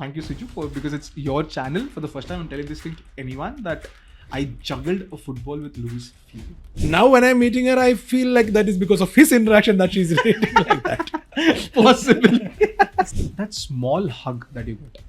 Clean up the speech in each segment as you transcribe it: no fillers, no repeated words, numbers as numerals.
thank you, Shreejit, because it's your channel. For the first time, I'm telling this thing to anyone that I juggled a football with Luis Figo. Now when I'm meeting her, I feel like that is because of his interaction that she's reacting like that. Possibly. That small hug that you get.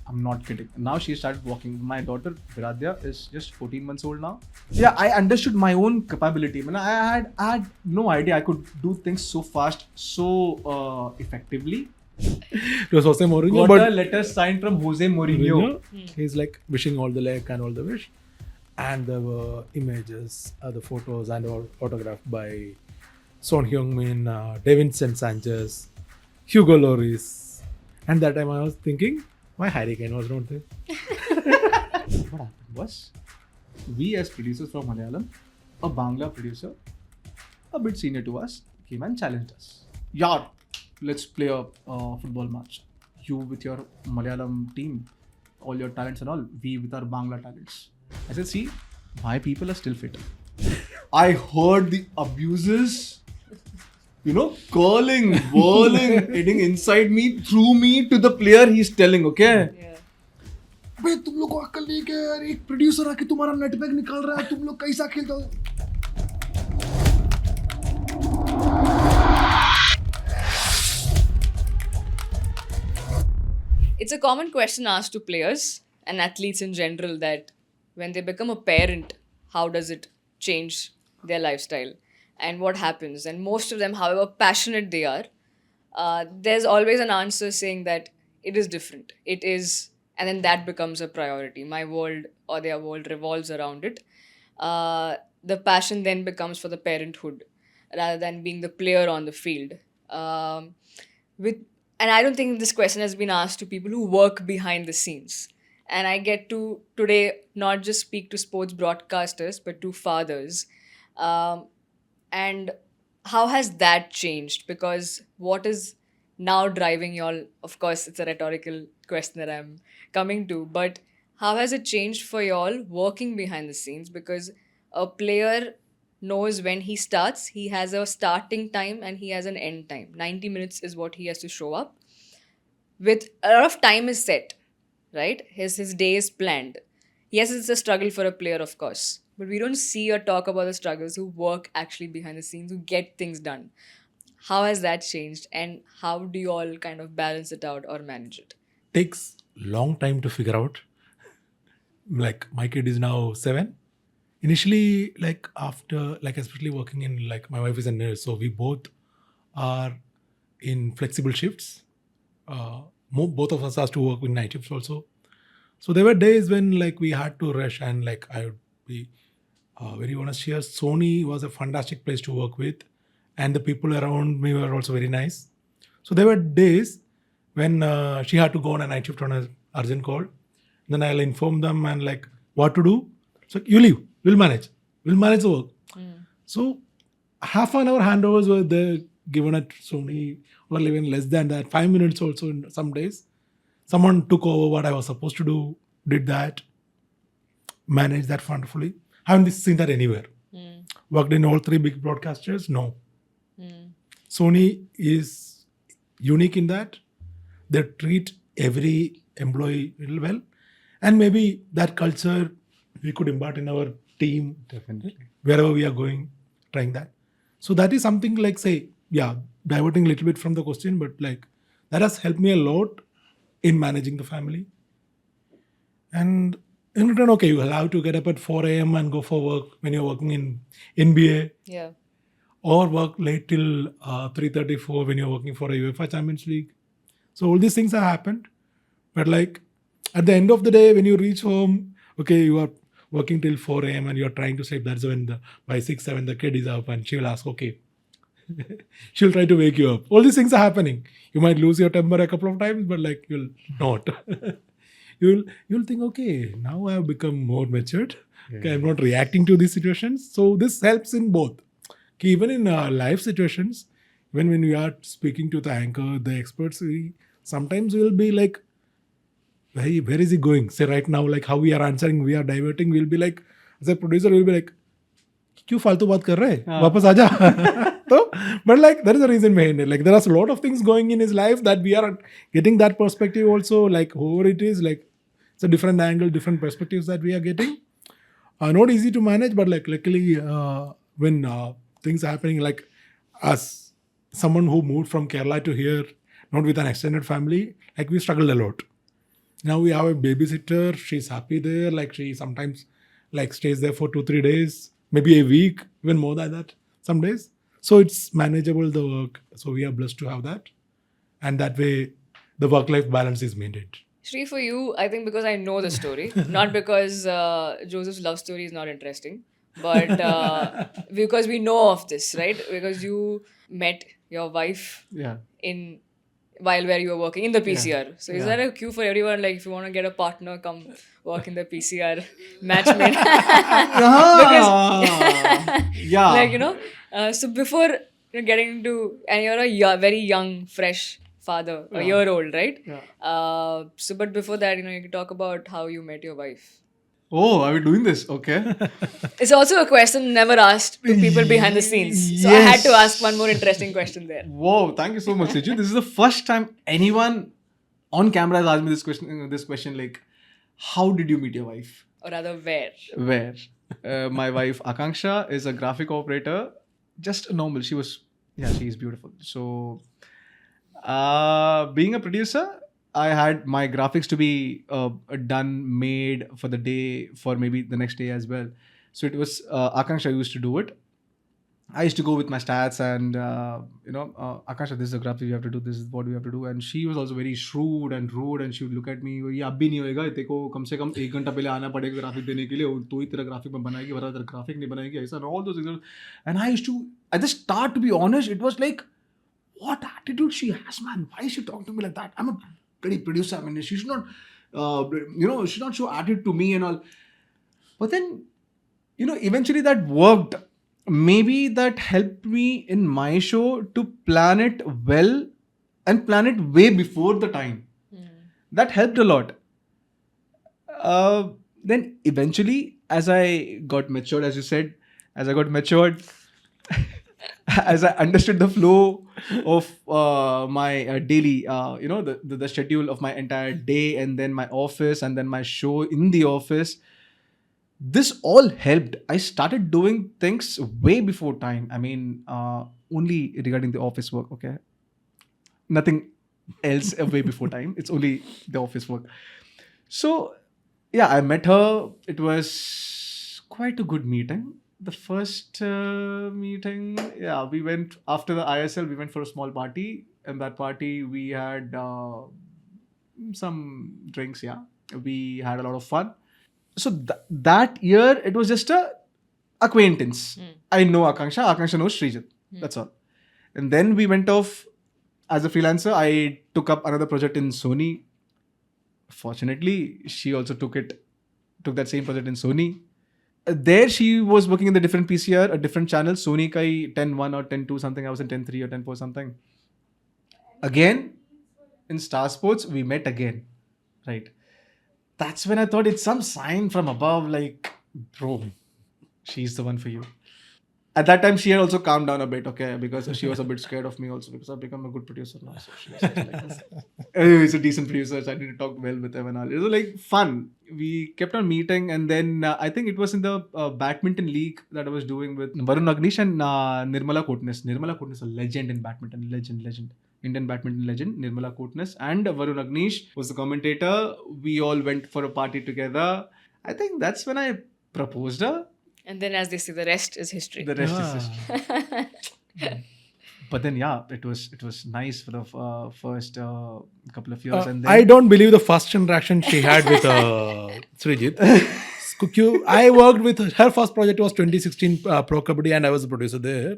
I'm not kidding. Now she started walking. My daughter Viradya is just 14 months old now. Yeah, I understood my own capability. I mean, I had no idea I could do things so fast, so effectively. It was Jose Mourinho, Got a but letter signed from Jose Mourinho. he's like wishing all the luck and all the wish. And there were images, the photos and all autographed by Son Heung-min, Davinson Sanchez, Hugo Lloris. And that time I was thinking, why Harry Kane was not there? What happened was, we as producers from Malayalam, a Bangla producer, a bit senior to us, came and challenged us. Yaar, let's play a football match. You with your Malayalam team, all your talents and all, we with our Bangla talents. I said, see, my people are still fit. I heard the abuses, curling, whirling, hitting inside me, through me to the player he's telling, okay? Yeah. भाई तुम लोग को अक्ल नहीं क्या यार एक producer आके तुम्हारा नेट पैक निकाल रहा है तुम लोग कैसा खेलते हो It's a common question asked to players and athletes in general that when they become a parent, how does it change their lifestyle and what happens? And most of them, however passionate they are, there's always an answer saying that it is different. It is, and then that becomes a priority. My world or their world revolves around it. The passion then becomes for the parenthood rather than being the player on the field. And I don't think this question has been asked to people who work behind the scenes. And I get to today not just speak to sports broadcasters, but to fathers. And how has that changed? Because what is now driving y'all? Of course, it's a rhetorical question that I'm coming to, but how has it changed for y'all working behind the scenes? Because a player knows when he starts, he has a starting time and he has an end time. 90 minutes is what he has to show up. With a lot of time is set, right? His day is planned. Yes, it's a struggle for a player, of course. But we don't see or talk about the struggles who work actually behind the scenes, who get things done. How has that changed? And how do you all kind of balance it out or manage it? takes long time to figure out like my kid is now 7 initially like after like especially working in like my wife is a nurse so we both are in flexible shifts both of us has to work with night shifts also so there were days when like we had to rush and like I would be very honest here Sony was a fantastic place to work with and the people around me were also very nice so there were days when she had to go on a night shift on an urgent call then I'll inform them and like what to do so you leave we'll manage the work so half an hour handovers were there given at Sony or even less than that 5 minutes also in some days someone took over what I was supposed to do did that managed that wonderfully haven't seen that anywhere worked in all 3 big broadcasters no Sony is unique in that they treat every employee real well and maybe that culture we could impart in our team Definitely. wherever we are going trying that so that is something like say yeah diverting a little bit from the question but like that has helped me a lot in managing the family and in return okay you have to get up at 4 a.m. and go for work when you're working in NBA Yeah. or work late till 3:34 when you're working for a UEFA Champions League so all these things have happened but like at the end of the day when you reach home okay you are working till 4 a.m. and you're trying to sleep that's when by 6-7 the kid is up and she will ask okay she'll try to wake you up all these things are happening you might lose your temper a couple of times but like you'll not you'll think okay now I have become more matured okay, I'm not reacting to these situations so this helps in both okay, even in live situations when we are speaking to the anchor the experts sometimes we'll be like where is he going say right now like how we are answering we are diverting we'll be like as a producer we'll be like क्यों फालतू बात कर रहे हैं वापस आ जा So, but like there is a reason behind it. Like there are a lot of things going in his life that we are getting that perspective also. Like whoever it is, like it's a different angle, different perspectives that we are getting. Not easy to manage, but like luckily when things are happening, like as someone who moved from Kerala to here, not with an extended family, like we struggled a lot. Now we have a babysitter. She's happy there. Like she sometimes like stays there for 2-3 days, maybe a week, even more than that some days. So it's manageable, the work. So we are blessed to have that, and that way the work-life balance is maintained. Shri, for you, I think because I know the story, not because Joseph's love story is not interesting, but because we know of this, right? Because you met your wife Yeah. in while where you were working in the PCR. So is Yeah. that a cue for everyone? Like if you want to get a partner, come work in the PCR match made. Yeah. Like so before getting into, and you're a very young, fresh father, a year old, right? Yeah. So but before that, you can talk about how you met your wife. Oh, are we doing this? Okay. It's also a question never asked to people behind the scenes. So I had to ask one more interesting question there. Whoa, thank you so much, Shreejit. This is the first time anyone on camera has asked me this question. Like, how did you meet your wife? Or rather, where? Where? My wife Akanksha is a graphic operator. Just a normal. She is beautiful. So, being a producer, I had my graphics to be made for the day, for maybe the next day as well. So it was Akanksha used to do it. I used to go with my stats and Akansha, this is a graphic you have to do, this is what we have to do. And she was also very shrewd and rude, and she would look at me, ये अब भी नहीं होएगा, तेको कम से कम 1 घंटा पहले आना पड़ेगा ग्राफिक देने के लिए, और तू ही तेरा ग्राफिक में बनाएगी, वरना तेरा ग्राफिक नहीं बनाएगी, ऐसा, and all those things. And I used to, at the start, to be honest, it was like, what attitude she has, man? Why is she talking to me like that? I'm a bloody producer. I mean, she should not, she should not show attitude to me and all. But then, eventually that worked. Maybe that helped me in my show to plan it well and plan it way before the time. That helped a lot. Then eventually, as I got matured, as you said, as I got matured, as I understood the flow of my daily, the schedule of my entire day, and then my office, and then my show in the office, this all helped. I started doing things way before time. I mean, only regarding the office work, okay? Nothing else way before time. It's only the office work. So, yeah, I met her. It was quite a good meeting. The first meeting, yeah, we went after the ISL, we went for a small party. And that party, we had some drinks, yeah. We had a lot of fun. So that year, it was just a acquaintance. I know Akanksha knows Shreejit. That's all. And then we went off as a freelancer. I took up another project in Sony. Fortunately, she also took that same project in Sony. There she was working in the different PCR, a different channel, Sony kai 10.1 or 10.2 something. I was in 10.3 or 10.4 something. Again, in Star Sports, we met again. Right. That's when I thought it's some sign from above, like, bro, she's the one for you. At that time, she had also calmed down a bit, okay, because she was a bit scared of me also, because I've become a good producer now. So she was just like, he's a decent producer, so I need to talk well with him and all. It was like fun. We kept on meeting, and then I think it was in the badminton league that I was doing with Ronaldinho and Nirmala Kotnis. Nirmala Kotnis, a legend in badminton, legend. Indian badminton legend, Nirmala Kotnis, and Varun Agnish was the commentator. We all went for a party together. I think that's when I proposed her. And then, as they say, the rest is history. The rest is history. But then, yeah, it was nice for the first couple of years. And then I don't believe the first interaction she had with Shreejit. I worked with her first project was 2016 Pro Kabaddi, and I was the producer there.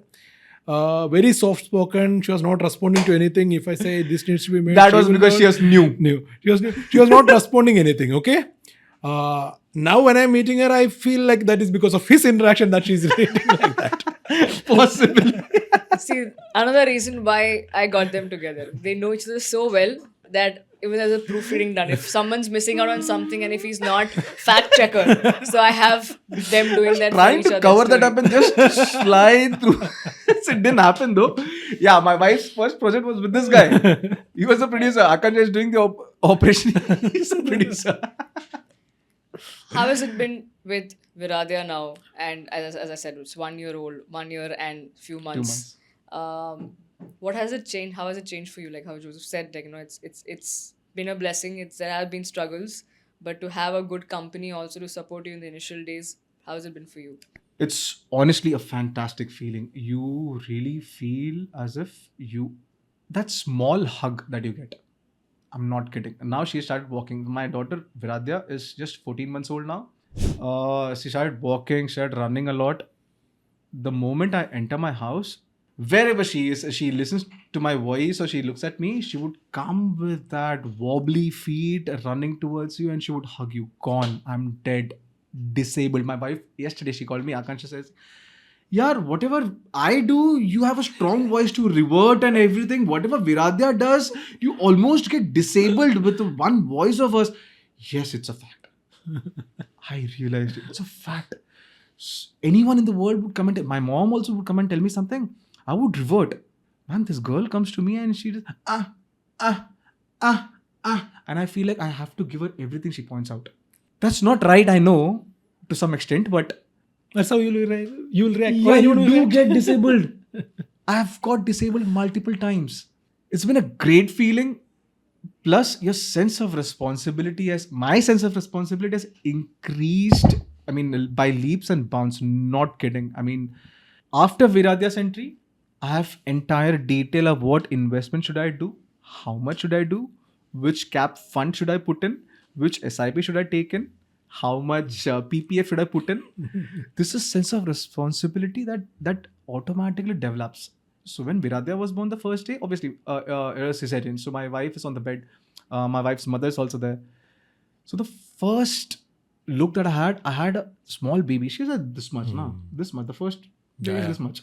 Very soft spoken. She was not responding to anything. If I say this needs to be made, that was because she was new. She was not responding anything. Okay. Now when I'm meeting her, I feel like that is because of his interaction that she's reacting like that. Possibly. See, another reason why I got them together. They know each other so well that even there's a proofreading done. If someone's missing out on something and if he's not fact checker, so I have them doing that. Trying for each to other's cover that story. up and just slide through. It didn't happen though. Yeah, my wife's first project was with this guy. He was a producer. Akash is doing the operation. He's a producer. How has it been with Viradya now? And as I said, it's 1 year old, 1 year and few months. What has it changed? How has it changed for you? Like how Joseph said, like it's been a blessing. There have been struggles, but to have a good company also to support you in the initial days, how has it been for you? It's honestly a fantastic feeling. You really feel as if that small hug that you get. I'm not kidding. Now she started walking. My daughter Viradya is just 14 months old now. She started walking, started running a lot. The moment I enter my house, wherever she is, she listens to my voice or she looks at me, she would come with that wobbly feet running towards you and she would hug you. Gone. I'm dead. Disabled. My wife, yesterday, she called me. Akansha says, "Yaar, whatever I do, you have a strong voice to revert and everything. Whatever Viradya does, you almost get disabled with the one voice of hers." Yes, it's a fact. I realized it's a fact. Anyone in the world would come and my mom also would come and tell me something. I would revert. Man, this girl comes to me and she just and I feel like I have to give her everything she points out. That's not right, I know, to some extent, but That's how you'll react. yeah, Why you don't do react? get disabled. I've got disabled multiple times. It's been a great feeling. Plus, your sense of responsibility my sense of responsibility has increased. I mean, by leaps and bounds. Not kidding. I mean, after Viradya's entry, I have entire detail of what investment should I do, how much should I do, which cap fund should I put in, which SIP should I take in, how much PPF should I put in. This is sense of responsibility that automatically develops. So when Viradya was born the first day, obviously it was cesarean. So my wife is on the bed. My wife's mother is also there. So the first look that I had a small baby. She's this much now. This much. The first baby is this much.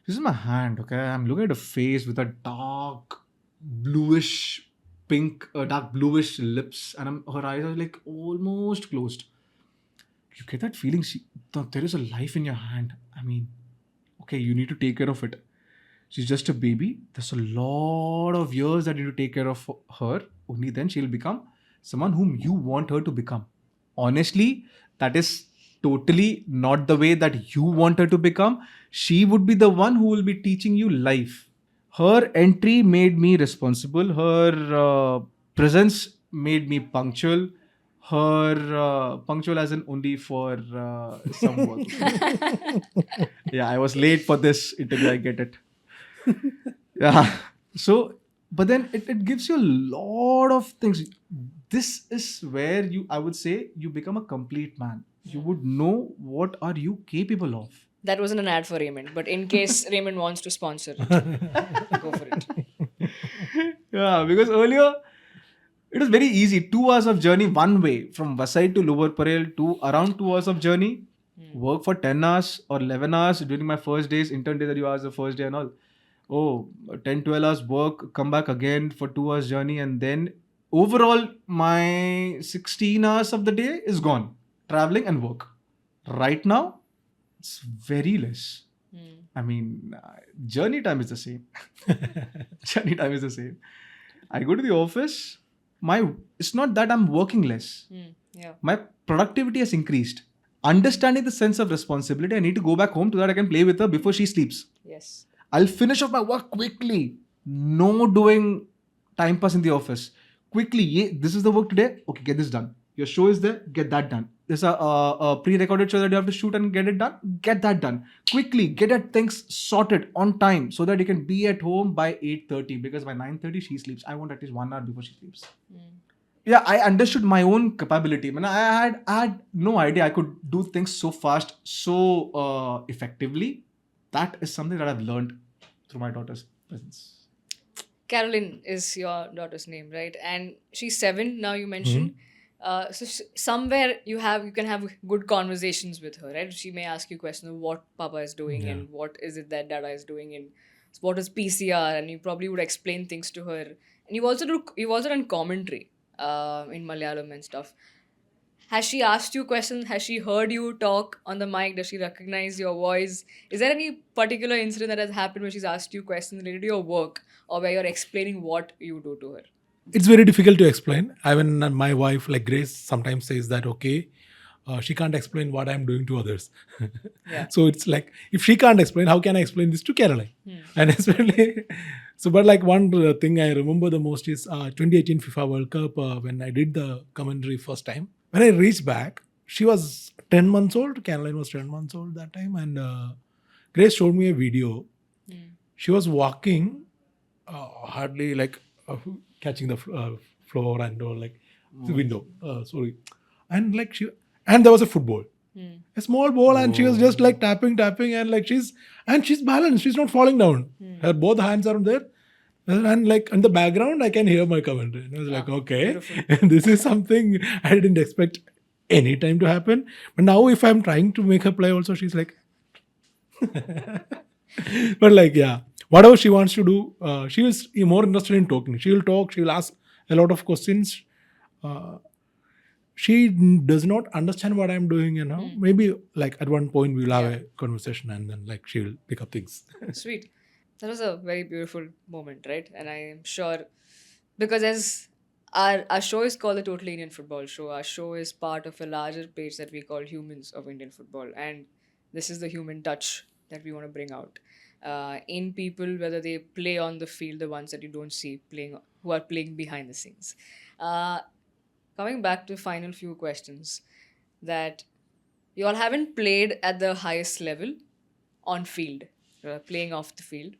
This is my hand, okay? I'm looking at a face with a dark bluish dark bluish lips, and her eyes are like almost closed. You get that feeling? There is a life in your hand. I mean, okay, you need to take care of it. She's just a baby. There's a lot of years that you need to take care of her. Only then she'll become someone whom you want her to become. Honestly, that is totally not the way that you want her to become. She would be the one who will be teaching you life. Her entry made me responsible. Her presence made me punctual. Her punctual as in only for some work. Yeah, I was late for this interview. I get it. Yeah. So, but then it gives you a lot of things. This is where I would say, you become a complete man. You would know what are you capable of. That wasn't an ad for Raymond, but in case Raymond wants to sponsor it, go for it. Yeah, because earlier it was very easy. 2 hours of journey one way from Vasai to Lower Parel to around 2 hours of journey. Work for 10 hours or 11 hours during my first days, intern day that you asked the first day and all. Oh, 10, 12 hours work, come back again for 2 hours journey, and then overall my 16 hours of the day is gone. Traveling and work. Right now, it's very less. I mean, journey time is the same. Journey time is the same. I go to the office. It's not that I'm working less. Yeah. My productivity has increased. Understanding the sense of responsibility, I need to go back home so that I can play with her before she sleeps. Yes. I'll finish off my work quickly. No doing time pass in the office. Quickly, this is the work today. Okay, get this done. Your show is there. Get that done. There's a pre-recorded show that you have to shoot and get it done. Get that done. Quickly, get that things sorted on time so that you can be at home by 8:30. Because by 9:30 she sleeps. I want at least 1 hour before she sleeps. Yeah, I understood my own capability. I mean, I had no idea I could do things so fast, so effectively. That is something that I've learned through my daughter's presence. Caroline is your daughter's name, right? And she's 7 now. You mentioned. So somewhere you can have good conversations with her, right? She may ask you questions of what Papa is doing Yeah. and what is it that Dada is doing and what is PCR, and you probably would explain things to her. and you've also done commentary in Malayalam and stuff. Has she asked you questions? Has she heard you talk on the mic? Does she recognize your voice? Is there any particular incident that has happened where she's asked you questions related to your work or where you're explaining what you do to her? It's very difficult to explain. I mean, my wife, like Grace, sometimes says that, okay, she can't explain what I'm doing to others. Yeah. So it's like, if she can't explain, how can I explain this to Caroline? And especially, so, but like one thing I remember the most is 2018 FIFA World Cup, when I did the commentary first time. When I reached back, she was 10 months old. Caroline was 10 months old that time. And Grace showed me a video. She was walking, hardly like catching the floor and or like the window. Sorry. And like and there was a football. A small ball, and she was just like tapping, and like she's balanced. She's not falling down. Her both hands are there. And like in the background, I can hear my commentary. And I was like, okay, this is something I didn't expect any time to happen. But now if I'm trying to make her play also, she's like, but like, yeah, whatever she wants to do, she is more interested in talking. She will talk, she will ask a lot of questions. She does not understand what I'm doing, Maybe like at one point we'll have a conversation and then like she will pick up things. Sweet. That was a very beautiful moment, right? And I am sure, because as our show is called the Totally Indian Football Show, our show is part of a larger page that we call Humans of Indian Football. And this is the human touch that we want to bring out in people, whether they play on the field, the ones that you don't see playing, who are playing behind the scenes. Coming back to the final few questions, that you all haven't played at the highest level on field, playing off the field,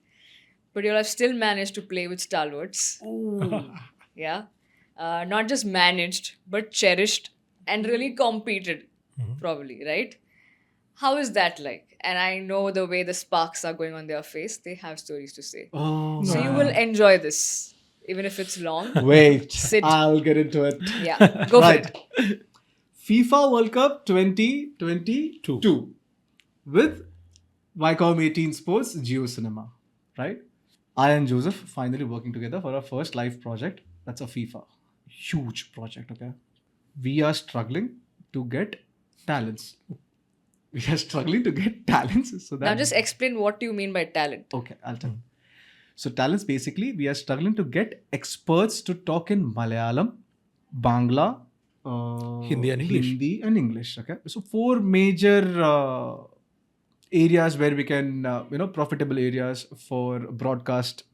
but you all have still managed to play with stalwarts. Yeah. Not just managed, but cherished and really competed, probably, right? How is that like? And I know the way the sparks are going on their face, they have stories to say. Oh, So you will enjoy this, even if it's long. wait, Sit. I'll get into it. Yeah, go for it. FIFA World Cup 2022 with Viacom 18 Sports Geo Cinema, right? I and Joseph finally working together for our first live project. That's a FIFA. Huge project, okay? We are struggling to get talents. So that... Now just explain what you mean by talent. Okay, I'll tell you. So talents, basically, we are struggling to get experts to talk in Malayalam, Bangla, Hindi and English. Okay, so 4 major areas where we can, profitable areas for broadcast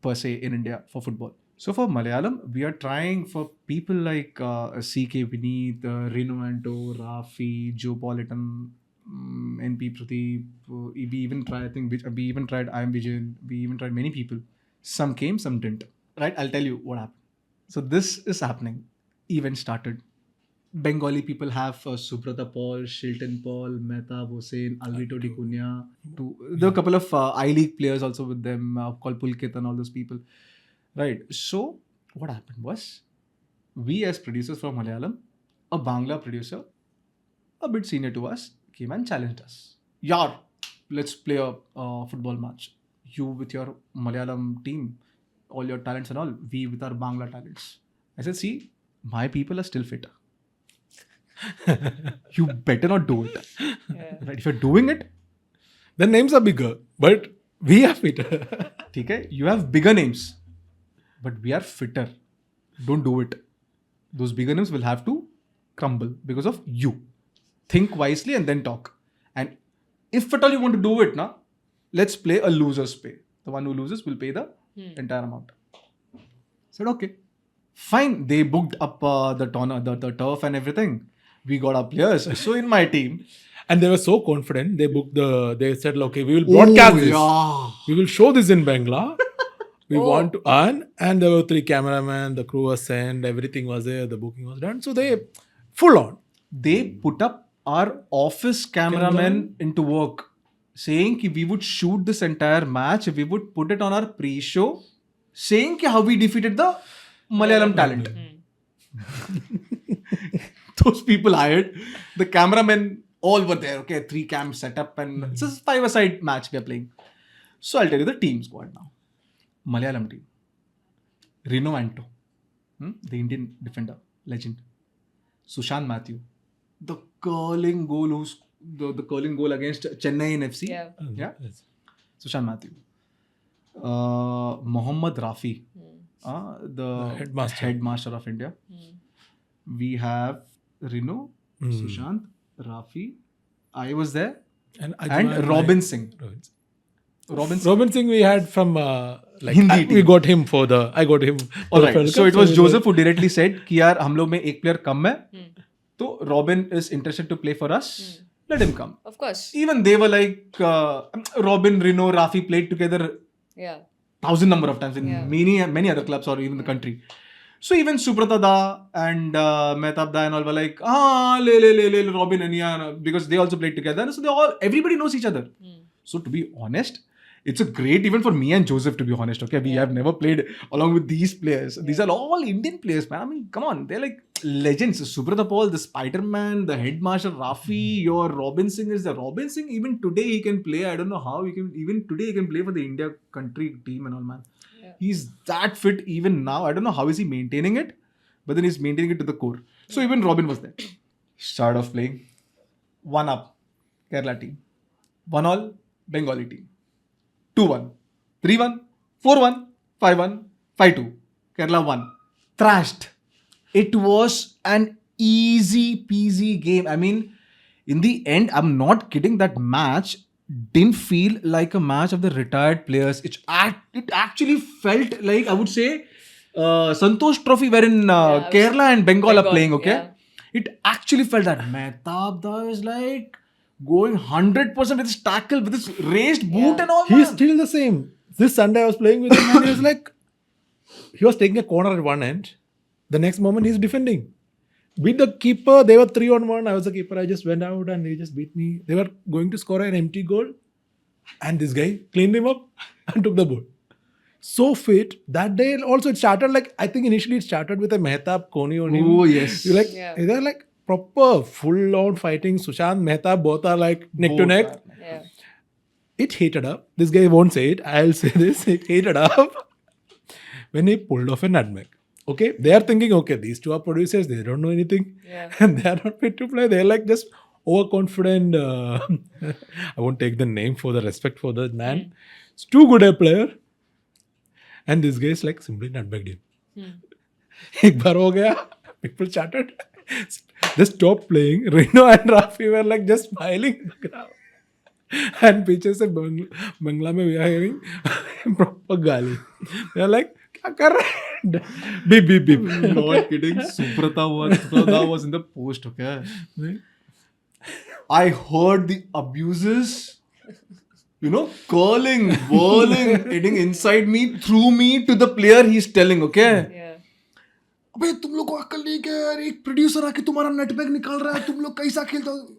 per se in India for football. So for Malayalam, we are trying for people like CK Vineet, Rinuanto, Rafi, Joe Politan, NP Pradeep. We even tried, I am Vijayan. We even tried many people. Some came, some didn't. Right? I'll tell you what happened. So this is happening. Event started. Bengali people have Subrata Paul, Shilton Paul, Mehtab Hussain, Alvito Di Cunha. There are a couple of I-League players also with them, called Pulkit and all those people. Right. So what happened was, we as producers from Malayalam, a Bangla producer, a bit senior to us, came and challenged us. Yaar, let's play a football match. You with your Malayalam team, all your talents and all, we with our Bangla talents. I said, see, my people are still fitter. You better not do it. Yeah. Right? If you're doing it, the names are bigger, but we are fitter. Okay? You have bigger names, but we are fitter. Don't do it. Those bigger names will have to crumble because of you. Think wisely and then talk. And if at all you want to do it, let's play a loser's pay. The one who loses will pay the entire amount. I said, okay. Fine. They booked up the turf and everything. We got our players. So in my team. And they were so confident. They said, okay, we will broadcast this. Yeah. We will show this in Bangla. We want to earn. And there were 3 cameramen. The crew was sent. Everything was there. The booking was done. So they full on. They put up our office cameramen into work, saying that we would shoot this entire match. We would put it on our pre-show, saying how we defeated the Malayalam talent. Those people hired. The cameramen all were there. Okay, 3 cams set up and it's a 5-a-side match we are playing. So I'll tell you the team squad now. Malayalam team. Rino Anto, the Indian defender, legend. Sushant Matthew, the curling goal the curling goal against Chennai in FC. Yeah. Yeah. Yes. Sushant Matthew. Mohammad Rafi, the headmaster of India. We have Rino, Sushant, Rafi. I was there. And Robin Singh. Robin Singh we had from Hindi we got him for the I got him. Alright, so it was Joseph who directly said कि यार हम लोग में एक player कम है, तो Robin is interested to play for us. Let him come. Of course. Even they were like Robin, Rino, Rafi played together Yeah. 1,000 number of times in many other clubs or even the country. So even Subrata Da and Mehtab Da and all were like, le Robin and yeah, because they also played together. So everybody knows each other. So to be honest, it's a great event for me and Joseph, to be honest. Okay, we have never played along with these players. These are all Indian players, man. I mean, come on, they're like legends. Subrata Paul, the Spider-Man, the headmaster Rafi, your Robin Singh is the Robin Singh. Even today he can play. I don't know how he can. Even today he can play for the India country team and all, man. Yeah. He's that fit even now. I don't know how is he maintaining it, but then he's maintaining it to the core. So even Robin was there. Start off playing. 1-up, Kerala team. 1-all, Bengali team. 2-1, 3-1, 4-1, 5-1, 5-2. Kerala won. Thrashed. It was an easy peasy game. I mean, in the end, I'm not kidding, that match didn't feel like a match of the retired players. It actually felt like, I would say, Santosh Trophy wherein Kerala and Bengal are playing, okay? Yeah. It actually felt that. Mehtab Da is like going 100% with his tackle, with his raised boot and all. He's still the same. This Sunday I was playing with him and he was like, he was taking a corner at one end. The next moment he's defending. With the keeper, they were 3-on-1. I was the keeper. I just went out and he just beat me. They were going to score an empty goal. And this guy cleaned him up and took the ball. So fit. That day also it started like, I think initially it started with a Mehtab Koni on him. Oh, yes. You're like, they're like proper full-on fighting. Sushant, Mehtab, both are like neck to neck. Yeah. It heated up. This guy won't say it. I'll say this. It heated up when he pulled off a nutmeg. Okay, they are thinking, okay, these two are producers. They don't know anything. Yeah. And they are not fit to play. They're like just overconfident. I won't take the name for the respect for the man. It's too good a player. And this guy is like simply nutmegged him. Ek bar ho gaya. People chatted. They stopped playing. Rino and Rafi were like just smiling in the crowd. And पीछे से बंगला में we are hearing proper गाली. They are like, क्या कर रहे हैं? Beep. Not kidding. Subrata was in the post, okay? I heard the abuses, curling, whirling, hitting inside me, through me to the player he's telling, okay? Yeah. अबे तुम लोग को अक्ल नहीं क्या यार, एक प्रोड्यूसर आके तुम्हारा नेटबैग निकाल रहा है, तुम लोग कैसा खेलते हो?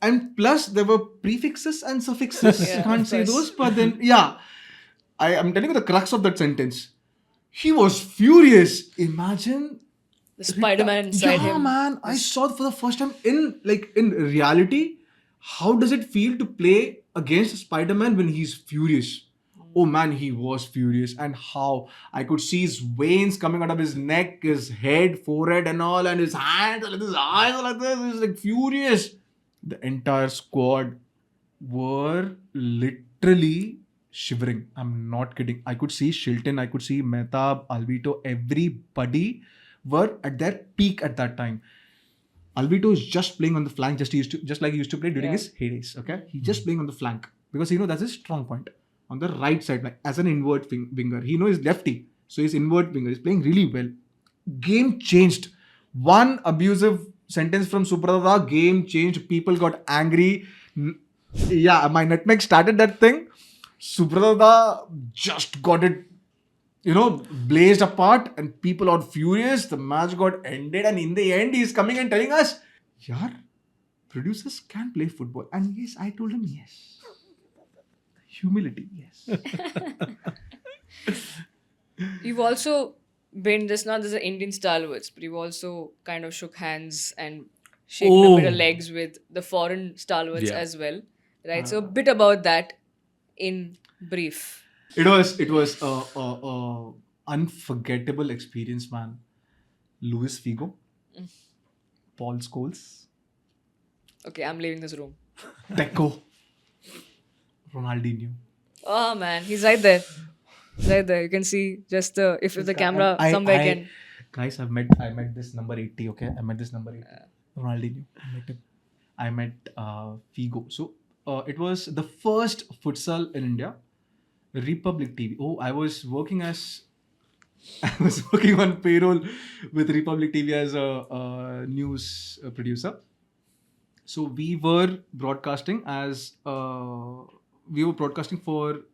And plus there were prefixes and suffixes. You can't say those, but then I am telling you the crux of that sentence. He was furious. Imagine the Spider-Man inside him. Yeah, man. I saw for the first time in reality, how does it feel to play against Spider-Man when he's furious? Oh man, he was furious. And how I could see his veins coming out of his neck, his head, forehead and all, and his hands, and his eyes like this. He was like furious. The entire squad were literally shivering. I'm not kidding. I could see Shilton, I could see Mehtab, Alvito, everybody were at their peak at that time. Alvito is just playing on the flank, just like he used to play during his heydays. Okay, he's just playing on the flank because that's his strong point. On the right side, like as an invert winger, he knows he's lefty, so he's invert winger. He's playing really well. Game changed. One abusive sentence from Subrata, game changed. People got angry. Yeah, my nutmeg started that thing. Subrata just got it, blazed apart, and people are furious. The match got ended, and in the end, he's coming and telling us, "Yaar, producers can play football." And yes, I told him yes. Humility, yes. You've also been just not as an Indian stalwarts, but you've also kind of shook hands and shaken a bit of legs with the foreign stalwarts as well, right? So a bit about that in brief. It was unforgettable experience, man. Luis Figo, Paul Scholes, Okay, I'm leaving this room. Deco, Ronaldinho. Oh man, he's right there. He's right there. You can see just if the camera somewhere can. Guys, I met this number 80. Okay, I met this number 80. Ronaldinho. I met him. I met Figo. So it was the first futsal in India. Republic TV. Oh, I was working on payroll with Republic TV as a news producer. So we were broadcasting for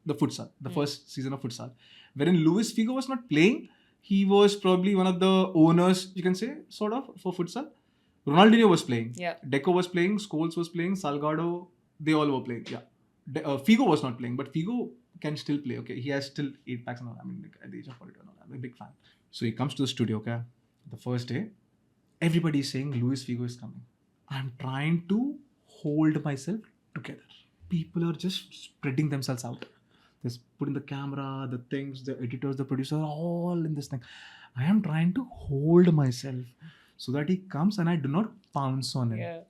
the futsal, the first season of futsal, wherein Luis Figo was not playing. He was probably one of the owners, you can say, sort of, for futsal. Ronaldinho was playing. Yeah. Deco was playing. Scholes was playing. Salgado, they all were playing. Yeah. Figo was not playing, but Figo can still play. Okay, he has still 8 packs. I mean, like, at the age of 42, I'm a big fan. So he comes to the studio. Okay, the first day, everybody is saying Luis Figo is coming. I'm trying to hold myself together. People are just spreading themselves out. They're putting the camera, the things, the editors, the producer, all in this thing. I am trying to hold myself so that he comes and I do not pounce on him. Yeah.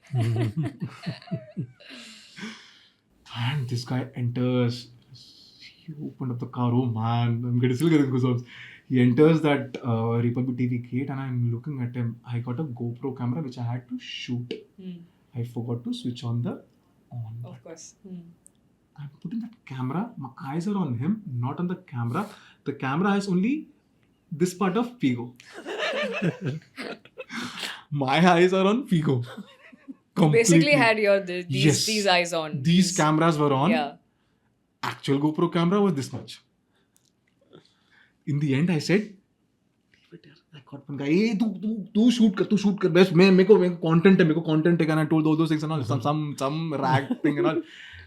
And this guy enters. He opened up the car. Oh man, still getting goosebumps. He enters that Republic TV gate and I'm looking at him. I got a GoPro camera which I had to shoot. I forgot to switch on the on. Of course. I'm putting that camera. My eyes are on him, not on the camera. The camera has only this part of Figo. My eyes are on Figo. Basically had these eyes on. These cameras were on. Yeah. Actual GoPro camera was this much. In the end, I said, I got one guy, hey, do shoot kar. Best, meko content hai. And I told all those things and all, some rag thing and all.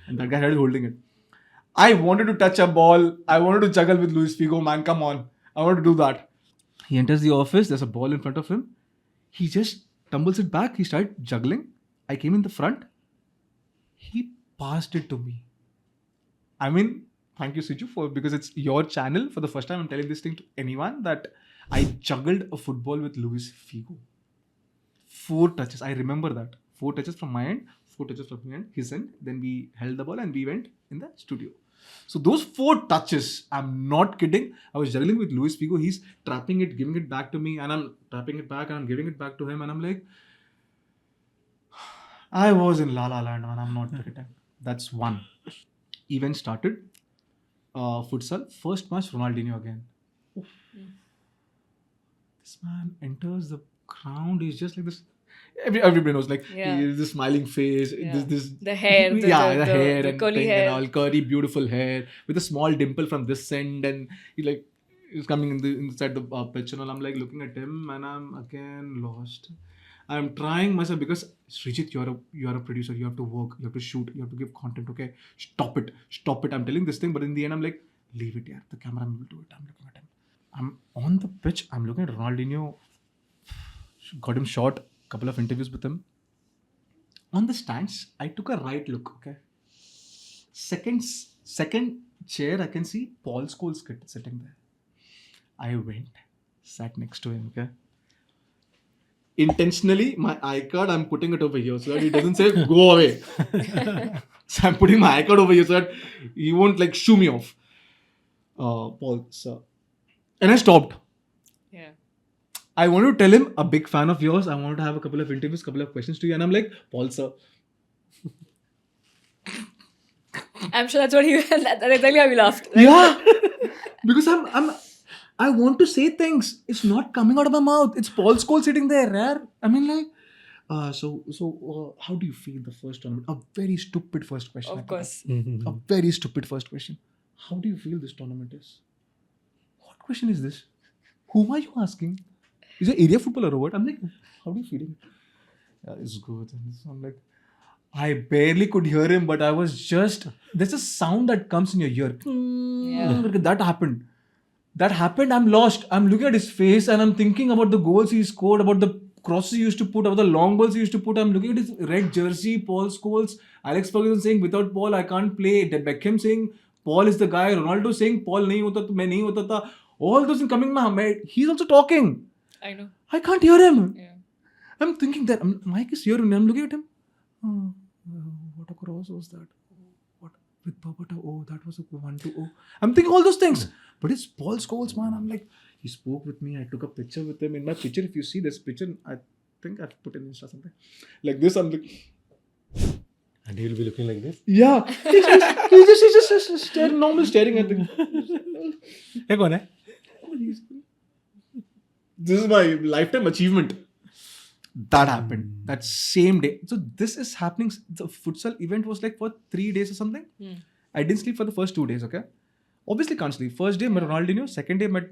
And that guy started holding it. I wanted to touch a ball. I wanted to juggle with Luis Figo, man, come on. I want to do that. He enters the office. There's a ball in front of him. He just tumbles it back. He started juggling. I came in the front. He passed it to me. I mean, thank you, Shreejit, because it's your channel. For the first time, I'm telling this thing to anyone that I juggled a football with Luis Figo. 4 touches. I remember that. 4 touches from my end, 4 touches from his end. Then we held the ball and we went in the studio. So those 4 touches, I'm not kidding. I was juggling with Luis Figo. He's trapping it, giving it back to me, and I'm trapping it back and I'm giving it back to him. And I'm like, I was in La La Land, man. I'm not kidding. That's one. Event started. Futsal. First match, Ronaldinho again. Oof. This man enters the ground. He's just like this. Everybody knows, like, this smiling face, the hair, the hair, and curly hair, and all curly, beautiful hair with a small dimple from this end, and he's coming inside the pitch, and all. I'm like looking at him, and I'm again lost. I'm trying myself because Shreejit, you're a producer. You have to work. You have to shoot. You have to give content. Okay, stop it. I'm telling this thing, but in the end, I'm like, leave it here. The camera will do it. I'm looking at him. I'm on the pitch. I'm looking at Ronaldinho. Got him shot. Couple of interviews with him. On the stands, I took a right look. Okay. Second chair, I can see Paul Scholes sitting there. I went, sat next to him. Okay. Intentionally, my iCard, I'm putting it over here so that he doesn't say go away. So I'm putting my iCard over here so that he won't shoo me off. Paul, sir. And I stopped. Yeah. I want to tell him, a big fan of yours. I want to have a couple of interviews, couple of questions to you. And I'm like, Paul, sir. I'm sure that's exactly how he laughed. Right? Yeah. Because I want to say things. It's not coming out of my mouth. It's Paul Scholes sitting there. Yeah? I mean, so how do you feel the first tournament? A very stupid first question. Of course. A very stupid first question. How do you feel this tournament is? What question is this? Whom are you asking? Is it area footballer or what? I'm like, how are you feeling? Yeah, it's good. And so I'm like, I barely could hear him, but I was just, there's a sound that comes in your ear. Yeah. That happened. I'm lost. I'm looking at his face and I'm thinking about the goals he scored, about the crosses he used to put, about the long balls he used to put. I'm looking at his red jersey, Paul Scholes, Alex Ferguson saying, without Paul, I can't play. Beckham saying, Paul is the guy. Ronaldo saying, Paul nahi hota to main nahi hota tha. All those things coming in my mind. He's also talking. I know. I can't hear him. Yeah. I'm thinking that Mike is here and I'm looking at him. What a cross was that? What with Babata? Oh, that was a 1-2. Oh, I'm thinking all those things. But it's Paul Scholes, man. I'm like, he spoke with me. I took a picture with him. In my picture, if you see this picture, I think I've put in Insta something like this. I'm like, And he will be looking like this. yeah. He's just staring, normal staring at the. Hey, kaun hai? This is my lifetime achievement. That happened that same day. So this is happening. The futsal event was like for 3 days or something. I didn't sleep for the first 2 days. Okay, obviously can't sleep. First day met Ronaldinho. Second day met.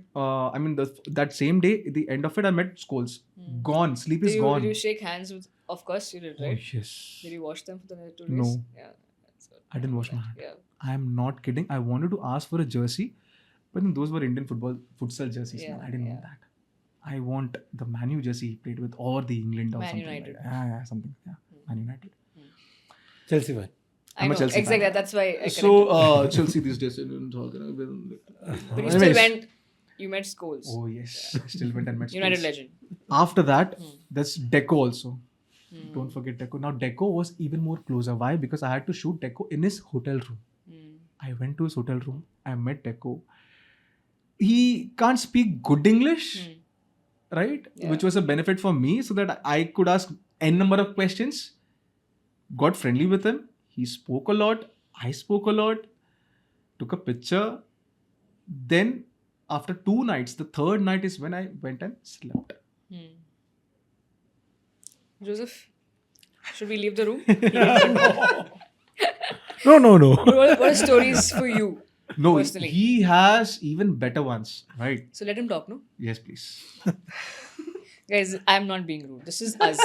That same day, the end of it, I met Scholes. Gone. Sleep is gone. Did you shake hands with? Of course you did, right? Oh, yes. Did you wash them for the next 2 days? No. Yeah. That's what I didn't wash my hand. Yeah. I am not kidding. I wanted to ask for a jersey, but then those were Indian futsal jerseys. Yeah, Man. I didn't want yeah. that. I want the Man U jersey he played with, or the England or Man something. United. Like that. Yeah, something. Yeah, Man United. Chelsea fan. I I'm a know. Chelsea Exactly. fan. That's why I So connected. Chelsea these days. But you still went. You met Scholes. Oh yes, still went and met United Scholes. legend. After that, there's Deco also. Don't forget Deco. Now Deco was even more closer. Why? Because I had to shoot Deco in his hotel room. I went to his hotel room. I met Deco. He can't speak good English, right? Yeah. Which was a benefit for me, so that I could ask n number of questions. Got friendly with him. He spoke a lot. I spoke a lot. Took a picture. Then, after 2 nights, the third night is when I went and slept. Joseph, should we leave the room? No. What are stories for you? No, Personally. he has even better ones, right? So let him talk, no? Yes, please. Guys, I'm not being rude. This is us.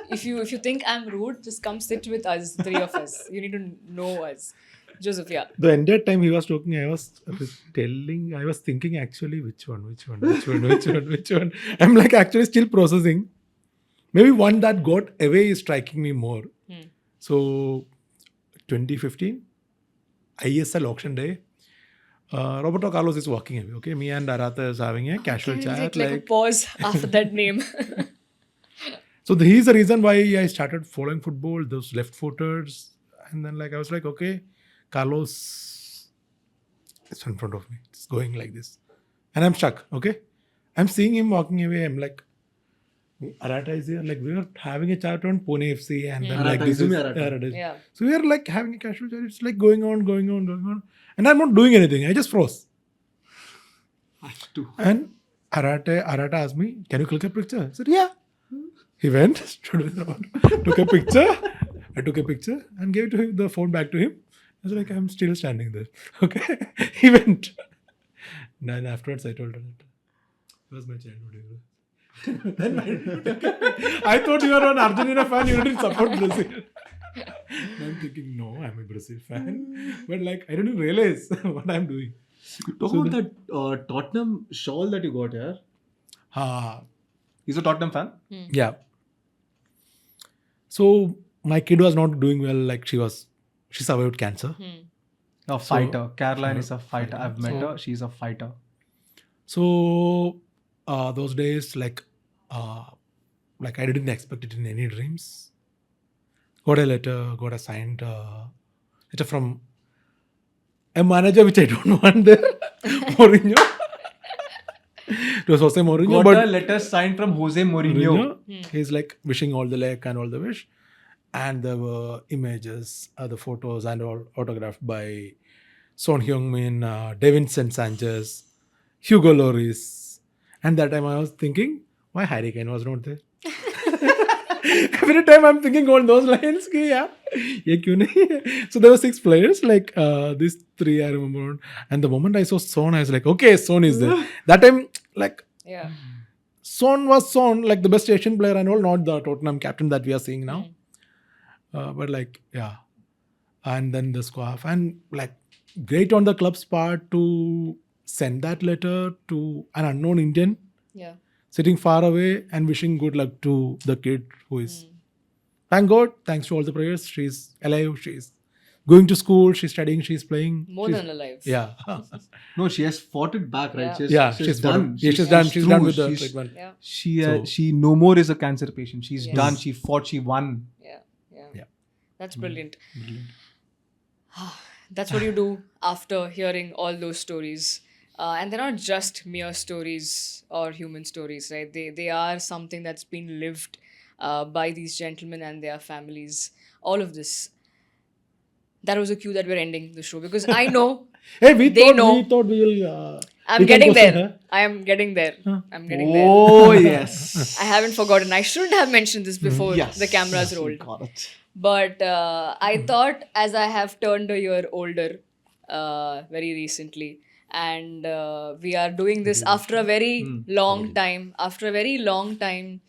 If you think I'm rude, just come sit with us, 3 of us. You need to know us. Joseph, yeah. The entire time he was talking, I was thinking actually which one. I'm like actually still processing. Maybe one that got away is striking me more. So 2015, ISL auction day. Roberto Carlos is walking away. Okay, me and Arata is having a casual Can we chat. take like a pause after that name? So he's the reason why I started following football. Those left footers, and then like I was like, okay, Carlos is in front of me. It's going like this, and I'm stuck. Okay, I'm seeing him walking away. I'm like, Arata is here. Like we were having a chat on Pune FC, and then like Arata, this is Izumi Arata. Arata. Yeah. So we are like having a casual chat. It's like going on, and I'm not doing anything. I just froze. I have to. And Arata asked me, "Can you click a picture?" I said, "Yeah." He went, stood with the phone, took a picture. I took a picture and gave to him, the phone back to him. I was like, I'm still standing there. Okay. He went. And then afterwards, I told her that it was my childhood hero. Then I thought you were an Argentina fan, you didn't support Brazil. And I'm thinking, no, I'm a Brazil fan. But like, I didn't realize what I'm doing. Talk about that Tottenham shawl that you got here. He's a Tottenham fan. Yeah. So my kid was not doing well. Like she survived cancer. A fighter. Caroline is a fighter. I've met her. She's a fighter. So those days, like I didn't expect it in any dreams. Got a letter, got a signed letter from a manager which I don't want there, Mourinho. It was Jose Mourinho. Got a letter signed from Jose Mourinho. He's like wishing all the luck and all the wish. And there were images, the photos and all autographed by Son Heung-min, Davinson Sanchez, Hugo Lloris. And that time I was thinking, why Harry Kane was not there? Every time I'm thinking on those lines, yeah, ye kyun nahi? So there were 6 players, like these 3 I remember. And the moment I saw Son, I was like, okay, Son is there. That time, like, Yeah. Son was Son, like the best Asian player and all, not the Tottenham captain that we are seeing now. But like, yeah. And then the scarf. And like, great on the club's part to send that letter to an unknown Indian Yeah. sitting far away and wishing good luck to the kid who is. Thank God, thanks to all the prayers, she's alive, she's going to school, she's studying, she's playing. More she's, than alive. Yeah. No, she has fought it back, right? Yeah. She's done. She's done. She's done through. with the She's- treatment. Yeah. She no more is a cancer patient. She's Yes. done. She fought. She won. Yeah. Yeah. That's brilliant. Brilliant. That's what you do after hearing all those stories. And they're not just mere stories or human stories, right? They are something that's been lived by these gentlemen and their families. All of this. That was a cue that we're ending the show because I know Hey, They we know. thought we will. I'm we can getting question there. her. I am getting there. I'm getting there. Oh yes. I haven't forgotten. I shouldn't have mentioned this before Yes. the cameras Yes, rolled. got it. But I thought as I have turned a year older very recently, and we are doing this after a very long time. After a very long time,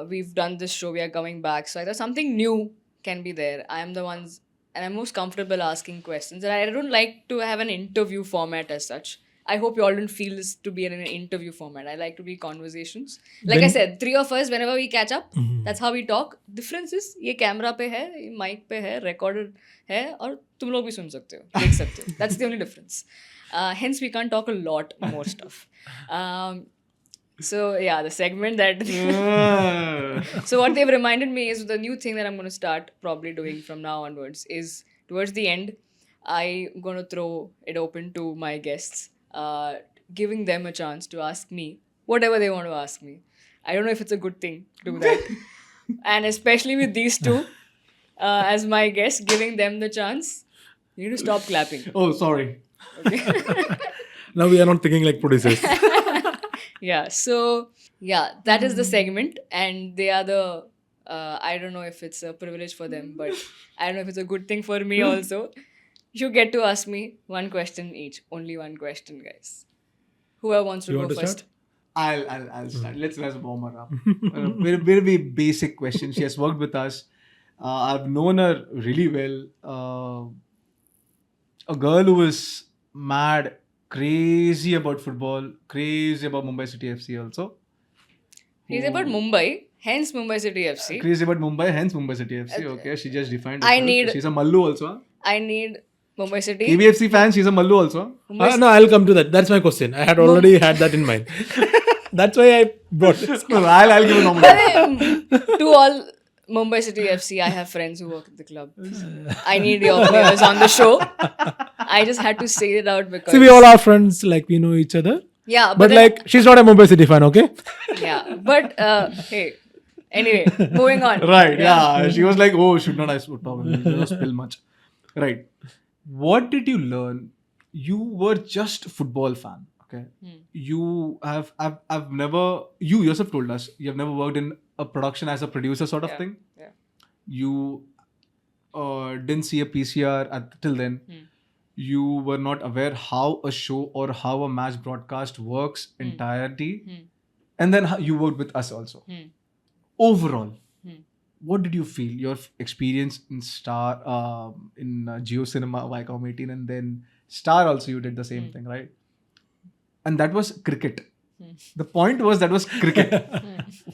we've done this show. We are coming back. So I thought something new can be there. I am the ones, and I'm most comfortable asking questions. And I don't like to have an interview format as such. I hope you all don't feel this to be in an interview format. I like to be conversations. Like I Then- said, three of us, whenever we catch up, that's how we talk. Difference is, ये camera पे है, ये mic पे है, recorded है, और तुम लोग भी सुन सकते हो, देख सकते हो. That's the only difference. Hence, we can't talk a lot more stuff. So yeah, the segment that so what they've reminded me is the new thing that I'm going to start probably doing from now onwards is towards the end, I'm going to throw it open to my guests, giving them a chance to ask me whatever they want to ask me. I don't know if it's a good thing to do that. And especially with these two as my guests, giving them the chance, you need to stop clapping. Oh, sorry. Now we are not thinking like producers. Yeah, so yeah, that is the segment, and they are the I don't know if it's a privilege for them, but I don't know if it's a good thing for me also. You get to ask me one question each, only one question, guys. Whoever wants to You go want to first. start? I'll start. Let's warm her up. Very basic question. She has worked with us. I've known her really well. A girl who is mad, crazy about football, crazy about Mumbai City FC also. He's about Mumbai, hence Mumbai City FC. Crazy about Mumbai, hence Mumbai City FC. Okay, she just defined I herself. need- She's a Mallu also. Huh? I need Mumbai City. KBFC fan, she's a Mallu also. Mumbai No, I'll come to that. That's my question. I had already had that in mind. That's why I brought this. No, I'll give a normal. To all Mumbai City FC, I have friends who work at the club. I need your players on the show. I just had to say it out because See, we all are friends. Like we know each other. yeah, But then- like, she's not a Mumbai City fan, okay? yeah, but hey, anyway, moving on. Right, yeah. She was like, oh, should not I not spill much. Right. What did you learn? You were just a football fan, okay? You have, I've never, you yourself told us, you have never worked in a production as a producer sort of Yeah, thing. yeah. You didn't see a PCR till then. You were not aware how a show or how a match broadcast works entirety. And then you worked with us also. Overall, what did you feel? Your experience in Star, in Geo Cinema, Viacom 18, and then Star also you did the same thing, right? And that was cricket. The point was that was cricket.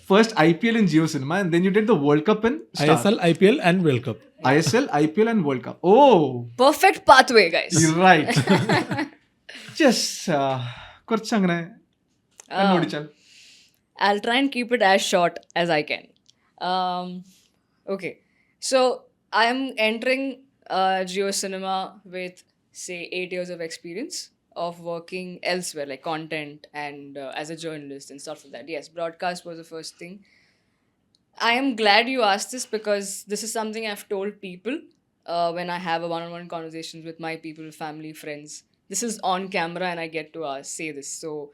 First IPL in Geo Cinema, and then you did the World Cup in Star. ISL, IPL, and World Cup. ISL, IPL, and World Cup. Oh, Perfect pathway, guys. you're right. Just korchangane. Kannodi chal. I'll try and keep it as short as I can. Okay, so I'm entering Geo Cinema with say 8 years of experience of working elsewhere, like content and as a journalist and stuff like that. Yes, broadcast was the first thing. I am glad you asked this because this is something I've told people when I have a one-on-one conversations with my people, family, friends. This is on camera and I get to say this. So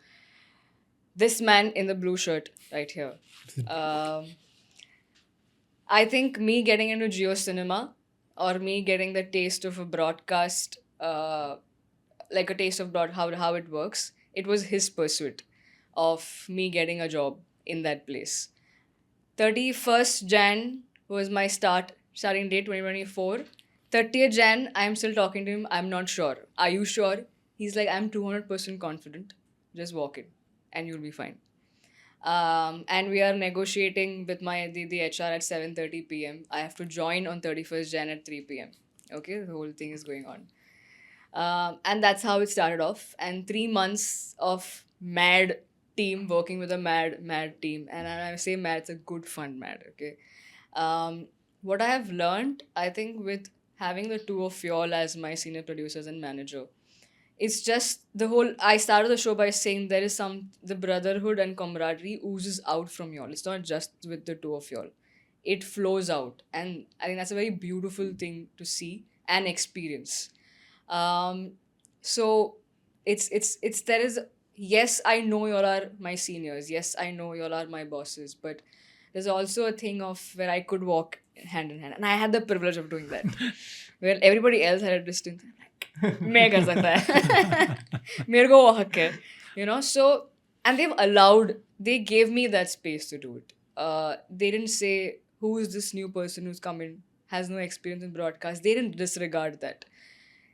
this man in the blue shirt right here. I think me getting into Geo Cinema or me getting the taste of a broadcast, like a taste of how it works, it was his pursuit of me getting a job in that place. 31st Jan was my starting date, 2024. 30th Jan, I'm still talking to him. I'm not sure. Are you sure? He's like, I'm 200% confident. Just walk in and you'll be fine. And we are negotiating with the HR at 7:30 p.m. I have to join on 31st Jan at 3 p.m. Okay, the whole thing is going on. And that's how it started off. And 3 months of mad team working with a mad team. And when I say mad, it's a good fun mad. Okay. What I have learned, I think, with having the two of y'all as my senior producers and manager, it's just the whole. I started the show by saying there is the brotherhood and camaraderie oozes out from y'all. It's not just with the two of y'all, it flows out. And I think that's a very beautiful thing to see and experience. um so it's there is, yes, I know y'all are my seniors, yes, I know y'all are my bosses, but there's also a thing of where I could walk hand in hand, and I had the privilege of doing that where everybody else had a distance. मैं कर सकता है मेरे को वो हक है, so, and they gave me that space to do it. They didn't say, who is this new person who's come in, has no experience in broadcast. They didn't disregard that.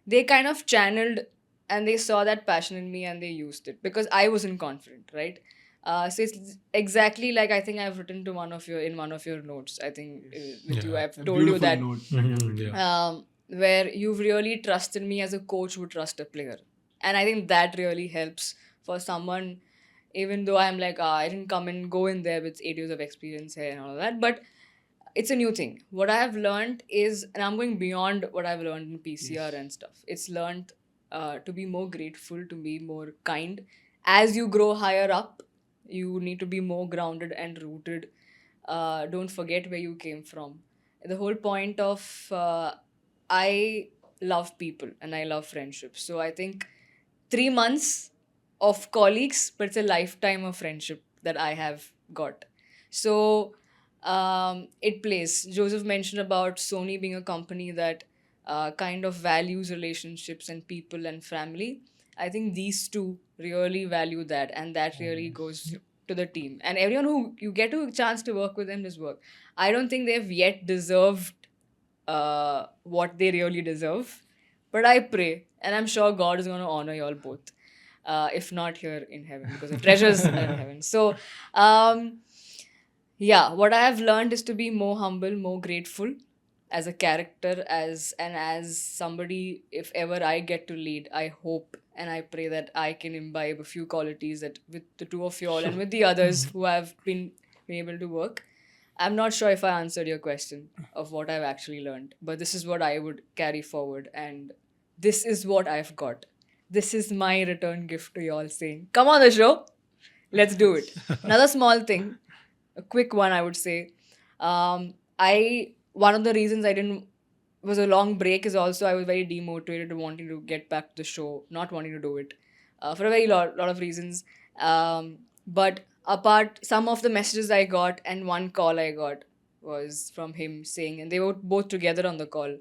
They kind of channeled, and they saw that passion in me, and they used it because I wasn't confident, right? So it's exactly like, I think I've written to one of your notes, I think, with you, I've told you that. Where you've really trusted me as a coach would trust a player. And I think that really helps for someone, even though I'm like, I didn't come and go in there with 8 years of experience here and all of that, but it's a new thing. What I have learned is, and I'm going beyond what I've learned in PCR and stuff, it's learned to be more grateful, to be more kind. As you grow higher up, you need to be more grounded and rooted. Don't forget where you came from. The whole point of I love people and I love friendships. So I think 3 months of colleagues, but it's a lifetime of friendship that I have got. So it plays. Joseph mentioned about Sony being a company that kind of values relationships and people and family. I think these two really value that, and that really goes to the team. And everyone who you get a chance to work with them, just work. I don't think they've yet deserved what they really deserve, but I pray, and I'm sure God is going to honor you all both, if not here in heaven, because the treasures are in heaven. So, yeah, what I have learned is to be more humble, more grateful as a character, as somebody. If ever I get to lead, I hope and I pray that I can imbibe a few qualities that with the two of you all and with the others who have been able to work. I'm not sure if I answered your question of what I've actually learned, but this is what I would carry forward, and this is what I've got. This is my return gift to you all, saying, come on the show, let's do it. Another small thing, a quick one, I would say. One of the reasons I didn't was a long break is also I was very demotivated wanting to get back to the show, not wanting to do it for a very lot of reasons. But apart, some of the messages I got and one call I got was from him saying, and they were both together on the call,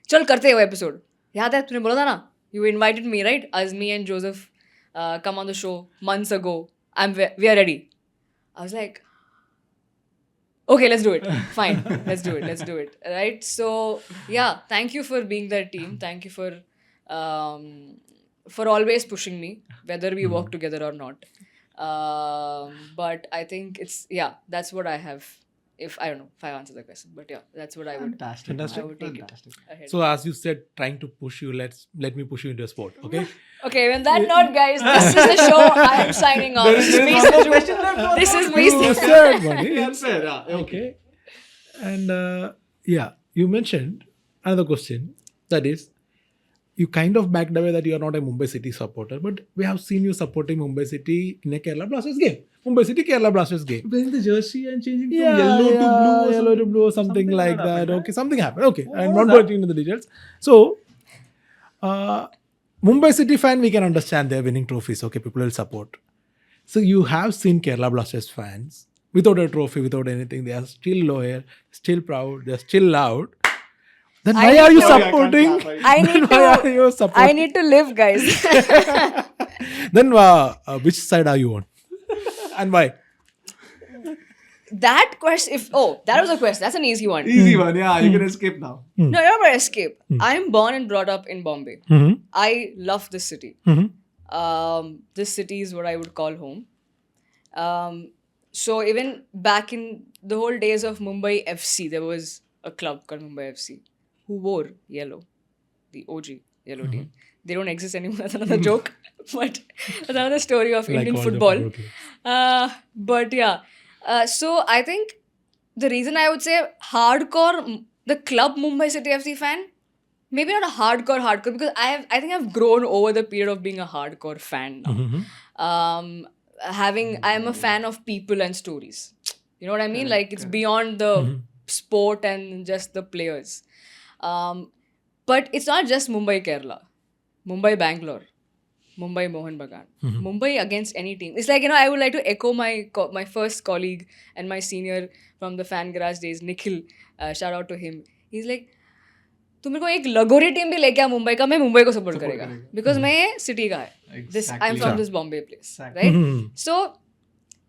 चल करते हो episode. याद है तूने बोला था ना? You invited me, right? As me and Joseph come on the show months ago. We are ready. I was like, okay, let's do it. Fine, let's do it. Right? So yeah, thank you for being that team. Thank you for always pushing me, whether we work together or not. But I think that's what I have. If I don't know if I answered the question, but yeah, that's what I would. Fantastic. I would take it ahead. So as you said, trying to push you, let me push you into a sport, okay? Okay, when that note, guys, this is the show. I am signing off. This is me, Sanju. This is me. Third one, eh? That's fair. Yeah. Okay. And you mentioned another question, that is, you kind of backed away that you are not a Mumbai City supporter, but we have seen you supporting Mumbai City in a Kerala Blasters game. Mumbai City Kerala Blasters game. Wearing the jersey and changing from yellow to blue or something like that. Happened, okay, something happened. Okay, I'm not going into the details. So, Mumbai City fan, we can understand they're winning trophies. Okay, people will support. So you have seen Kerala Blasters fans without a trophy, without anything. They are still loyal, still proud, they're still loud. Then why are you supporting? I need to live, guys. Then which side are you on? And why? That question, that was a question. That's an easy one. Easy one, yeah. You can escape now. No, you're not escape. I'm born and brought up in Bombay. I love this city. This city is what I would call home. So even back in the whole days of Mumbai FC, there was a club called Mumbai FC, who wore yellow, the OG yellow team. They don't exist anymore. That's another joke, but that's another story of Like Indian all the football. football players. But yeah, so I think the reason I would say hardcore, the club Mumbai City FC fan, maybe not a hardcore, because I think I've grown over the period of being a hardcore fan now. I am a fan of people and stories. You know what I mean? Like it's beyond the sport and just the players. But it's not just Mumbai Kerala, Mumbai Bangalore, Mumbai Mohan Bagan, Mumbai against any team. It's like, I would like to echo my first colleague and my senior from the fan garage days, Nikhil. Shout out to him. He's like, तू मेरे को एक लगोरी team भी लेके आ मुंबई का, मैं मुंबई को सपोर्ट करेगा बिकॉज मैं ये सिटी का है, this I am from this Bombay place, right? So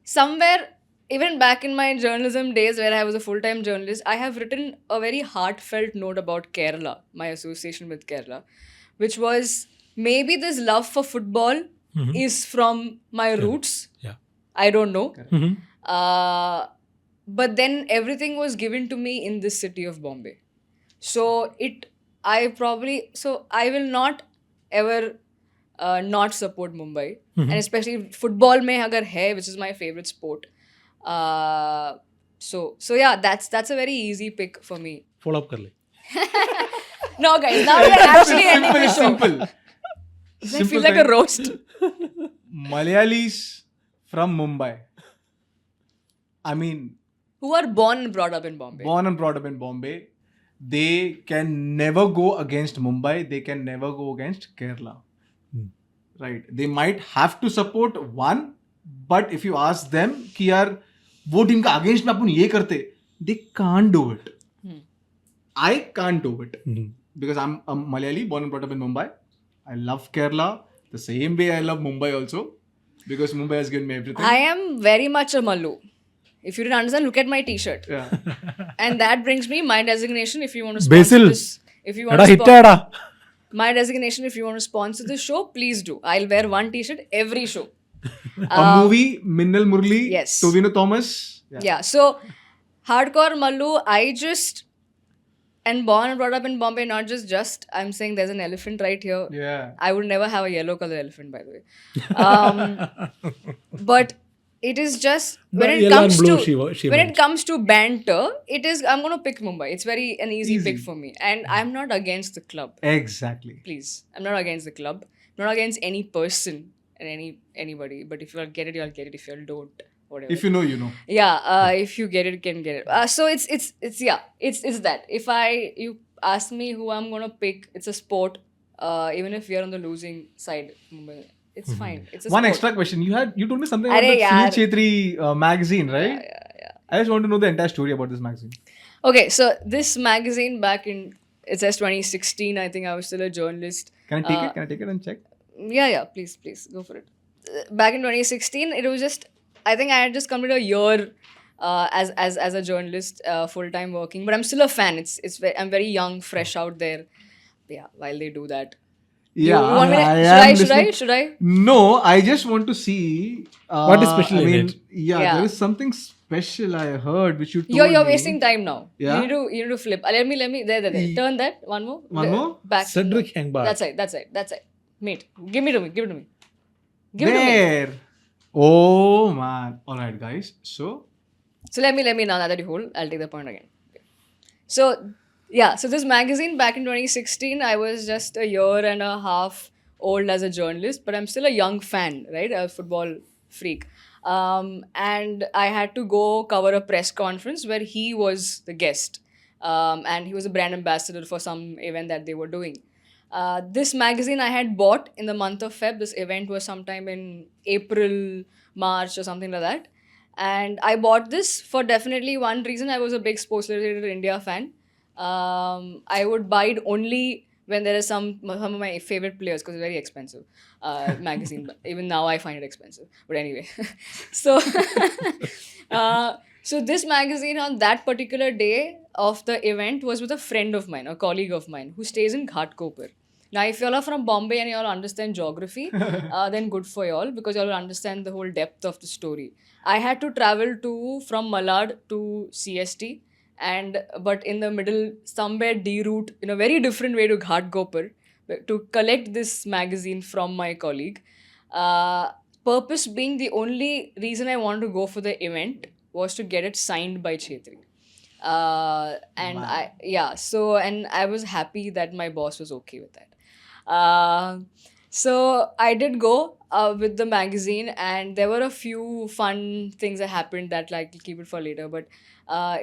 somewhere even back in my journalism days where I was a full-time journalist, I have written a very heartfelt note about Kerala, my association with Kerala, which was maybe this love for football is from my roots. Yeah. I don't know. But then everything was given to me in this city of Bombay. So I will not ever not support Mumbai. And especially football mein agar hai, which is my favorite sport. So yeah, that's a very easy pick for me. Follow up kar le. No guys, now we are actually ending the show. Simple. I feel like a roast. Malayalis from Mumbai. I mean, who are born and brought up in Bombay. They can never go against Mumbai. They can never go against Kerala. Right? They might have to support one, but if you ask them कि यार वो team का against में अपन ये करते, they can't do it. I can't do it because I'm a Malayali born and brought up in Mumbai. I love Kerala the same way I love Mumbai also because Mumbai has given me everything. I am very much a Mallu. If you didn't understand, look at my t-shirt. Yeah. And that brings me my designation if you want to sponsor Basil. this. If you want to hitta my designation if you want to sponsor this show, please do. I'll wear one t-shirt every show. A movie, Minnal Murli, Yes. Tovino Thomas. Yeah. So hardcore Mallu, I just and born and brought up in Bombay, not just. I'm saying there's an elephant right here. Yeah. I would never have a yellow color elephant, by the way. But it is just when it yellow comes and blue, to she when meant. it comes to banter, I'm gonna pick Mumbai. It's an easy pick for me, and I'm not against the club. Exactly. Please, I'm not against the club. I'm not against any person and anybody. But if you'll get it, you'll get it. If you don't, whatever. If you know, you know. Yeah. If you get it, you can get it. So it's that. If you ask me who I'm gonna pick, it's a sport. Even if we are on the losing side, Mumbai. It's fine. It's a One sport. extra question. You told me something about Arey the yaar. Sunil Chhetri magazine, right? Yeah. I just want to know the entire story about this magazine. Okay, so this magazine it says 2016. I think I was still a journalist. Can I take it? Can I take it and check? Yeah. Please go for it. Back in 2016, it was just. I think I had just completed a year as a journalist, full time working. But I'm still a fan. I'm very young, fresh out there. Yeah, while they do that. Yeah, You want me to, should I? No, I just want to see What is special in it? Yeah. There is something special I heard which you told You're me. wasting time now. Yeah? You need to flip. Let me. There. Turn that. One more. One more? Back. Cedric Hengbar. That's right. Mate, give it to me. Give it to me. There. Oh man. Alright guys. So let me now that you hold, I'll take the point again. So this magazine back in 2016, I was just a year and a half old as a journalist, but I'm still a young fan, right? A football freak. And I had to go cover a press conference where he was the guest. And he was a brand ambassador for some event that they were doing. This magazine I had bought in the month of Feb. This event was sometime in April, March or something like that. And I bought this for definitely one reason. I was a big Sports Illustrated India fan. I would buy it only when there is some of my favorite players because it's very expensive magazine. But even now I find it expensive. But anyway, so this magazine on that particular day of the event was with a friend of mine, a colleague of mine who stays in Ghatkopar. Now, if y'all are from Bombay and y'all understand geography, then good for y'all because y'all will understand the whole depth of the story. I had to travel from Malad to CST but in the middle, somewhere de route in a very different way to Ghatkopar, to collect this magazine from my colleague. Purpose being the only reason I wanted to go for the event was to get it signed by Chetri. And Wow. and I was happy that my boss was okay with that. So I did go with the magazine, and there were a few fun things that happened that like I'll keep it for later. But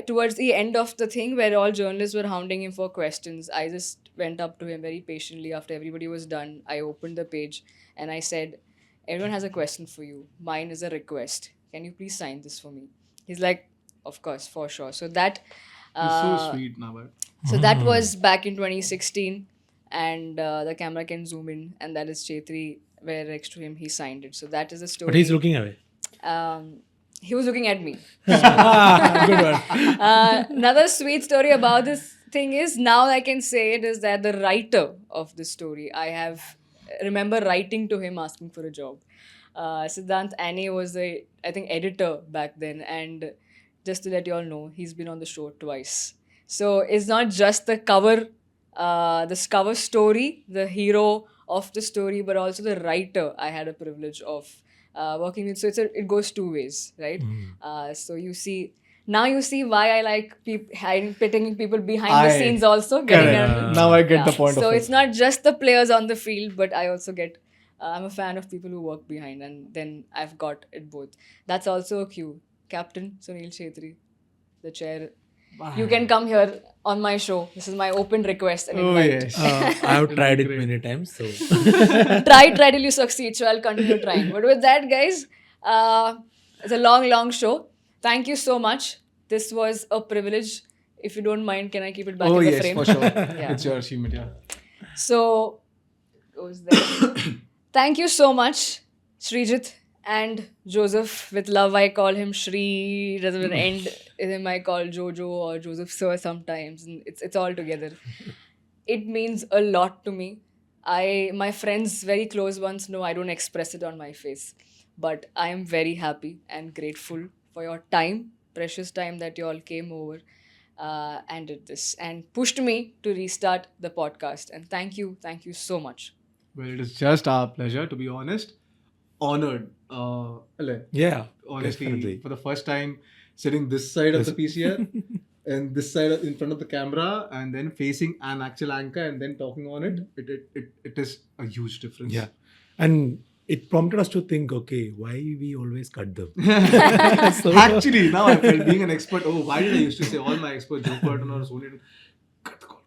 towards the end of the thing, where all journalists were hounding him for questions, I just went up to him very patiently after everybody was done. I opened the page and I said, "Everyone has a question for you. Mine is a request. Can you please sign this for me?" He's like, "Of course, for sure." So that. He's so Uh, sweet, Navar. so that was back in 2016, and the camera can zoom in, and that is Chetri, where next to him he signed it. So that is the story. But he's looking away. He was looking at me. Good one. Another sweet story about this thing is, now I can say it, is that the writer of this story, remember writing to him asking for a job. Siddhant Annie was I think, editor back then, and just to let you all know, he's been on the show twice. So it's not just the cover, this cover story, the hero of the story, but also the writer I had a privilege of working with. So it goes two ways, right? So you see why I like putting people behind the scenes also. Correct. Now I get the point So of it. it's not just the players on the field, but I also get. I'm a fan of people who work behind, and then I've got it both. That's also a cue. Captain Sunil Chetri, the chair. You can come here on my show. This is my open request and Oh, invite. yes. I have tried it many times. So Try till you succeed. So I'll continue trying. But with that, guys, it's a long show. Thank you so much. This was a privilege. If you don't mind, can I keep it back Oh, in the yes, frame? for sure. Yeah. It's yours, Hemant, yeah. So, goes there. Thank you so much, Shreejit and Joseph. With love, I call him Shri. Rather than end him, I call Jojo or Joseph Sir sometimes. And it's all together. It means a lot to me. My friends, very close ones, know I don't express it on my face. But I am very happy and grateful for your time, precious time that you all came over and did this and pushed me to restart the podcast. And thank you so much. Well, it is just our pleasure, to be honest. Honored. yeah, Honestly, definitely. for the first time, sitting this side of the PCR and this side in front of the camera, and then facing an actual anchor and then talking on it, it is a huge difference. Yeah, and it prompted us to think, okay, why we always cut them? Actually, now I felt being an expert. Oh, why did I used to say all my expert Joe Burton or Sony? Cut the call,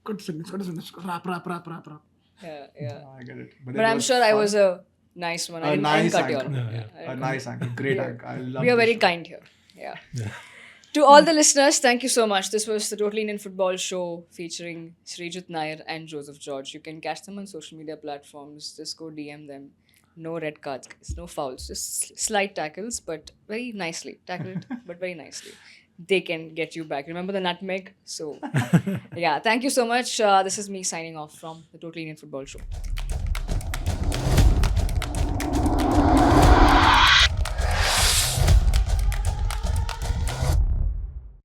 cut the sentence, rap. Yeah. I get it. But it I'm was sure I fun. was a nice one. I A didn't nice cut you all. anchor. Yeah. I A didn't nice anchor, great Yeah. anchor. I love. We are this very show. kind here. Yeah. To all the listeners, thank you so much. This was the Totally Indian Football Show featuring Shreejit Nair and Joseph George. You can catch them on social media platforms. Just go DM them. No red cards, guys. No fouls. Just slight tackles, but very nicely. Tackle it, but very nicely. They can get you back. Remember the nutmeg? So, yeah. Thank you so much. This is me signing off from the Totally Indian Football Show.